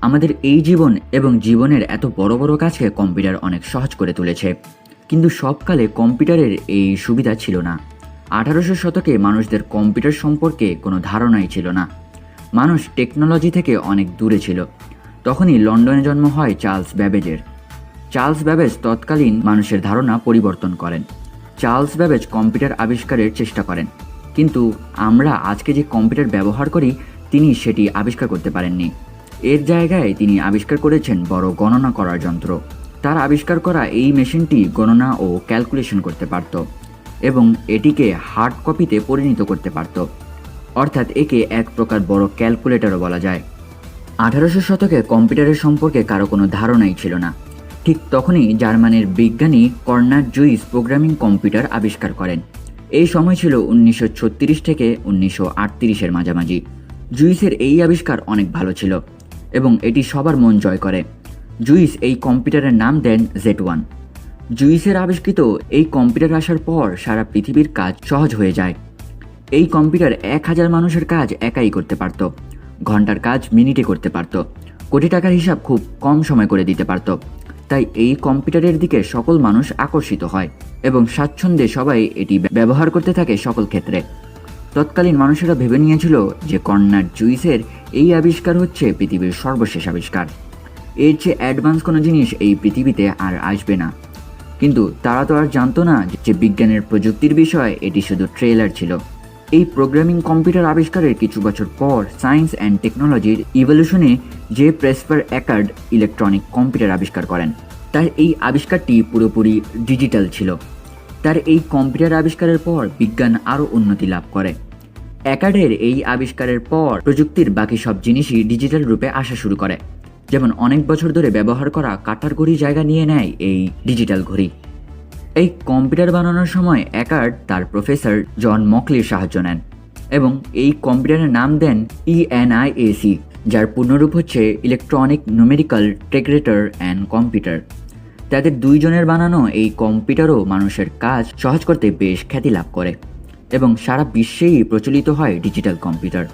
আমাদের এই জীবন এবং জীবনের এত বড় বড় কাজকে কম্পিউটার অনেক সহজ করে তুলেছে। কিন্তু সবকালে কম্পিউটারের এই সুবিধা ছিল না। 1800 শতকে মানুষদের কম্পিউটার সম্পর্কে কোনো ধারণাই ছিল না। মানুষ টেকনোলজি থেকে অনেক দূরে ছিল। তখনই লন্ডনে জন্ম হয় চার্লস ব্যাবেজের। চার্লস ব্যাবেজ তৎকালীন মানুষের ধারণা পরিবর্তন করেন। চার্লস ব্যাবেজ কম্পিউটার আবিষ্কারের চেষ্টা করেন, কিন্তু আমরা আজকে যে কম্পিউটার ব্যবহার করি তিনি সেটি আবিষ্কার করতে পারেননি। এর জায়গায় তিনি আবিষ্কার করেছেন বড় গণনা করার যন্ত্র। তার আবিষ্কার করা এই মেশিনটি গণনা ও ক্যালকুলেশন করতে পারত এবং এটিকে হার্ড কপিতে পরিণত করতে পারত, অর্থাৎ একে এক প্রকার বড় ক্যালকুলেটরও বলা যায়। 1800 শতকে কম্পিউটারের সম্পর্কে কারো কোনো ধারণাই ছিল না। ঠিক তখনই জার্মানির বিজ্ঞানী কর্নাড জুইস প্রোগ্রামিং কম্পিউটার আবিষ্কার করেন। এই সময় ছিল 1936 থেকে 1938-এর মাঝামাঝি। জুইসের এই আবিষ্কার অনেক ভালো ছিল এবং এটি সবার মন জয় করে। জুইস এই কম্পিউটারের নাম দেন Z1। জুইসের আবিষ্কৃত এই কম্পিউটার আসার পর সারা পৃথিবীর কাজ সহজ হয়ে যায়। এই কম্পিউটার 1000 মানুষের কাজ একাই করতে পারত, ঘন্টার কাজ মিনিটে করতে পারত, কোটি টাকার হিসাব খুব কম সময় করে দিতে পারত। তাই এই কম্পিউটারের দিকে সকল মানুষ আকর্ষিত হয় এবং স্বাচ্ছন্দ্যে সবাই এটি ব্যবহার করতে থাকে সকল ক্ষেত্রে। তৎকালীন মানুষেরা ভেবে নিয়েছিল যে কর্নাড জুইসের এই আবিষ্কার হচ্ছে পৃথিবীর সর্বশেষ আবিষ্কার। এর চেয়ে অ্যাডভান্স কোনো জিনিস এই পৃথিবীতে আর আসবে না। কিন্তু তারা তো আর জানতো না যে বিজ্ঞানের প্রযুক্তির বিষয়ে এটি শুধু ট্রেলার ছিল। এই প্রোগ্রামিং কম্পিউটার আবিষ্কারের কিছু বছর পর সায়েন্স অ্যান্ড টেকনোলজির ইভলিউশনে জে প্রেসপার অ্যাকার্ড ইলেকট্রনিক কম্পিউটার আবিষ্কার করেন। তার এই আবিষ্কারটি পুরোপুরি ডিজিটাল ছিল। তার এই কম্পিউটার আবিষ্কারের পর বিজ্ঞান আরও উন্নতি লাভ করে। অ্যাকার্ডের এই আবিষ্কারের পর প্রযুক্তির বাকি সব জিনিসই ডিজিটাল রূপে আসা শুরু করে। যেমন অনেক বছর ধরে ব্যবহার করা কাঁটার ঘড়ি জায়গা নিয়ে নেয় এই ডিজিটাল ঘড়ি। এই কম্পিউটার বানানোর সময় অ্যাকার্ড তার প্রফেসর জন মকলির সাহায্য নেন এবং এই কম্পিউটারের নাম দেন ENIAC, যার পূর্ণরূপ হচ্ছে ইলেকট্রনিক নিউমেরিক্যাল টেকরেটর অ্যান্ড কম্পিউটার। তাদের দুইজনের বানানো এই কম্পিউটারও মানুষের কাজ সহজ করতে বেশ খ্যাতি লাভ করে এবং সারা বিশ্বেই প্রচলিত হয় ডিজিটাল কম্পিউটার।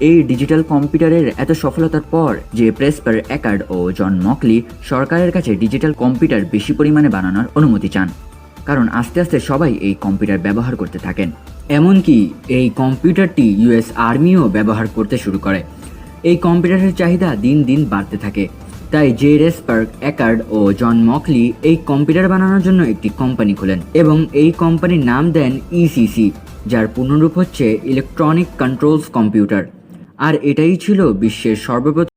এই ডিজিটাল কম্পিউটারের এত সফলতার পর যে প্রেসপার অ্যাকার্ড ও জন মকলি সরকারের কাছে ডিজিটাল কম্পিউটার বেশি পরিমাণে বানানোর অনুমতি চান, কারণ আস্তে আস্তে সবাই এই কম্পিউটার ব্যবহার করতে থাকেন। এমনকি এই কম্পিউটারটি US আর্মিও ব্যবহার করতে শুরু করে। এই কম্পিউটারের চাহিদা দিন দিন বাড়তে থাকে। তাই জে প্রেসপার অ্যাকার্ড ও জন মকলি এই কম্পিউটার বানানোর জন্য একটি কোম্পানি খোলেন এবং এই কোম্পানির নাম দেন ECC, যার পূর্ণরূপ হচ্ছে ইলেকট্রনিক কন্ট্রোলস কম্পিউটার। আর এটাই ছিল বিশ্বের সর্বপ্রথম